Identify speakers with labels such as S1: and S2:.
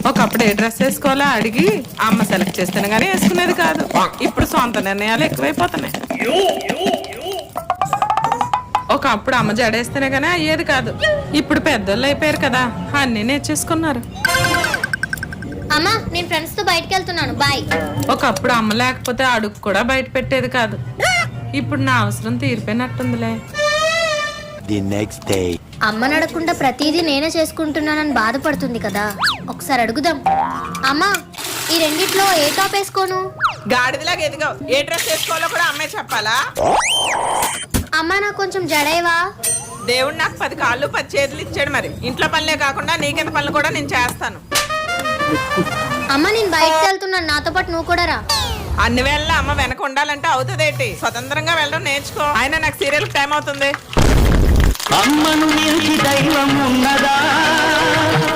S1: ఒకప్పుడు ఏ డ్రెస్ వేసుకోవాలో అడిగి అమ్మ సెలెక్ట్ చేస్తేనే గానీ వేసుకునేది కాదు. ఇప్పుడు సొంత నిర్ణయాలు ఎక్కువైపోతున్నాయి. ఒకప్పుడు అమ్మ జడేస్తేనే గానీ అయ్యేది కాదు. ఇప్పుడు పెద్దోళ్ళు అయిపోయారు కదా, అన్నీ నేర్చేసుకున్నారు.
S2: అమ్మా నేను ఫ్రెండ్స్ తో బయటకు వెళ్తున్నాను, బాయ్.
S1: ఒకప్పుడు అమ్మ లేకపోతే అడుగు కూడా బయట పెట్టేది కాదు. ఇప్పుడు నా అవసరం తీరిపోయినట్టుందిలే.
S2: అమ్మని అడగకుండా ప్రతిదీ నేనే చేసుకుంటున్నానని బాధపడుతుంది కదా, ఒకసారి అడుగుదాం. అమ్మా ఈ రెండిట్లో ఏ టాప్ వేసుకోను?
S1: గాడిదలాగా ఎదిగావు, ఏ డ్రెస్ వేసుకోవాలో కూడా అమ్మే చెప్పాలా?
S2: అమ్మా నాకు కొంచెం జడేవా?
S1: దేవుడు నాకు 10 కాళ్ళు 10 చేతులు ఇచ్చాడు, మరి ఇంట్లో పనులే కాకుండా నీకెంత పనులు కూడా నేను చేస్తాను.
S2: అమ్మ నేను బయటకు వెళ్తున్నాను, నాతో పాటు నువ్వు కూడా రా.
S1: అన్ని వేళ అమ్మ వెనక ఉండాలంటే అవుతుందేంటి? స్వతంత్రంగా వెళ్ళడం నేర్చుకో. ఆయన నాకు సీరియల్ టైం అవుతుంది.
S3: అమ్మను మించి దైవం ఉన్నదా?